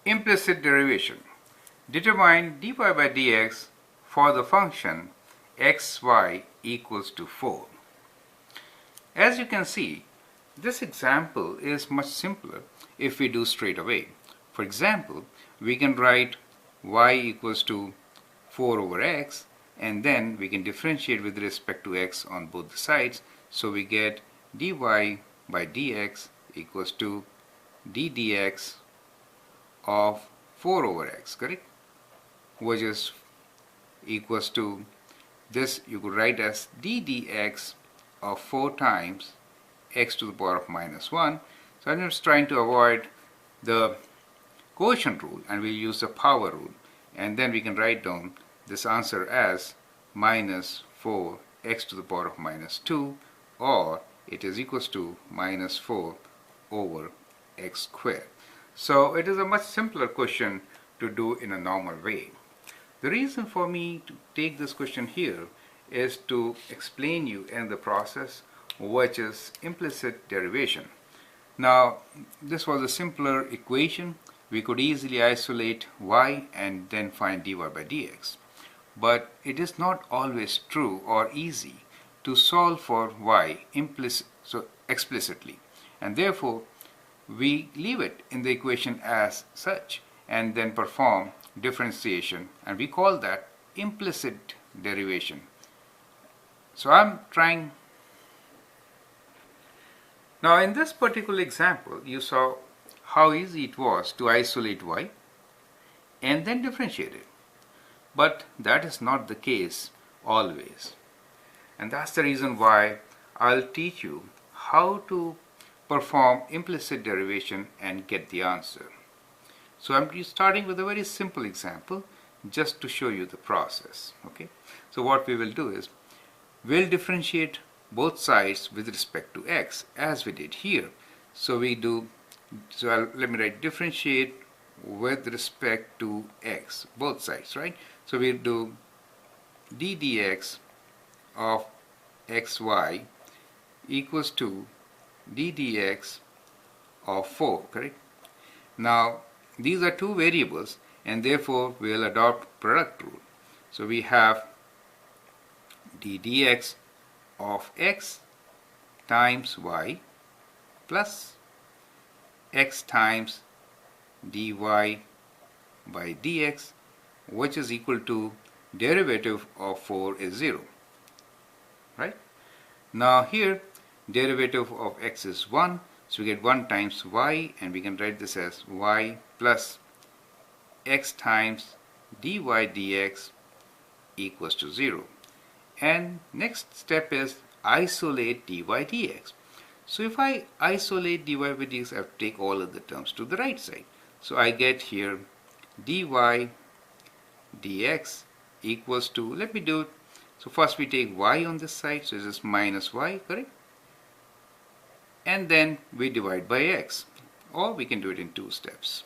Implicit derivation. Determine dy by dx for the function xy equals to 4. As you can see, this example is much simpler if we do straight away. For example, we can write y equals to 4 over x, and then we can differentiate with respect to x on both the sides. So we get dy by dx equals to d dx of 4 over x, correct? Which is equals to this, you could write as d dx of 4 times x to the power of minus 1. So I'm just trying to avoid the quotient rule and we'll use the power rule, and then we can write down this answer as minus 4 x to the power of minus 2, or it is equals to minus 4 over x squared. So it is a much simpler question to do in a normal way. The reason for me to take this question here is to explain you in the process, which is implicit derivation. Now, this was a simpler equation. We could easily isolate y and then find dy by dx. But it is not always true or easy to solve for y explicitly, and therefore we leave it in the equation as such and then perform differentiation, and we call that implicit derivation. So I'm trying. Now in this particular example, you saw how easy it was to isolate y and then differentiate it. But that is not the case always. And that's the reason why I'll teach you how to perform implicit derivation and get the answer. So I'm starting with a very simple example just to show you the process. Okay. So what we will do is we'll differentiate both sides with respect to x as we did here. So let me write differentiate with respect to x, both sides, right? So we'll do d dx of xy equals to d dx of 4, correct? Now these are two variables and therefore we will adopt product rule. So we have d dx of x times y plus x times dy by dx, which is equal to derivative of 4 is 0, right? Now here derivative of x is 1, so we get 1 times y, and we can write this as y plus x times dy dx equals to 0. And next step is isolate dy dx. So if I isolate dy by dx, I have to take all of the terms to the right side. So I get here dy dx equals to, let me do it. So first we take y on this side, so this is minus y, correct? And then we divide by x, or we can do it in 2 steps.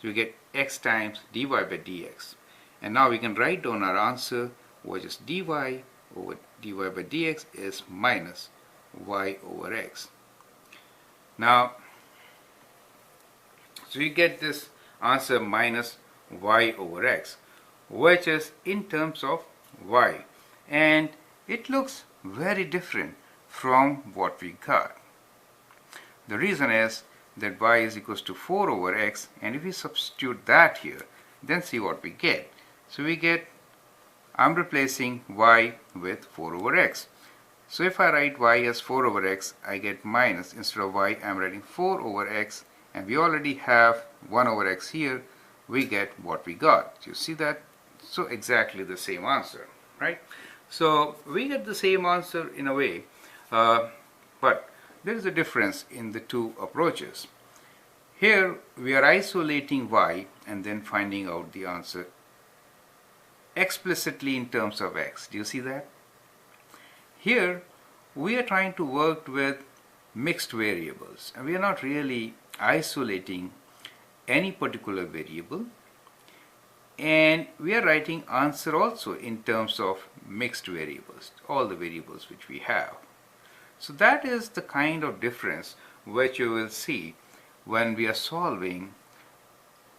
So we get x times dy by dx. And now we can write down our answer, which is dy over dy by dx is minus y over x. Now, so you get this answer minus y over x, which is in terms of y, and it looks very different from what we got. The reason is that y is equals to 4 over x, and if we substitute that here, then see what we get. So we get, I'm replacing y with 4 over x. So if I write y as 4 over x, I get minus, instead of y, I'm writing 4 over x, and we already have 1 over x here. We get what we got. You see that? So exactly the same answer, right? So we get the same answer in a way, but there is a difference in the two approaches. Here we are isolating y and then finding out the answer explicitly in terms of x. Do you see that? Here we are trying to work with mixed variables, and we are not really isolating any particular variable, and we are writing answer also in terms of mixed variables, all the variables which we have. So that is the kind of difference which you will see when we are solving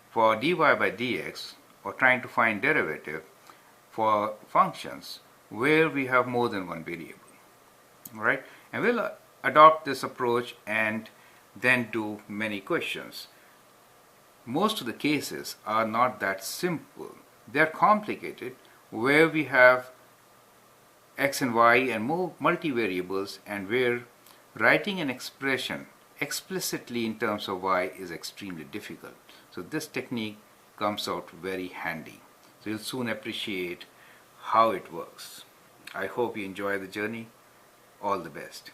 for dy by dx, or trying to find derivative for functions where we have more than one variable. Right? And we'll adopt this approach and then do many questions. Most of the cases are not that simple. They're complicated where we have x and y and more multivariables, and where writing an expression explicitly in terms of y is extremely difficult. So this technique comes out very handy. So you'll soon appreciate how it works. I hope you enjoy the journey. All the best.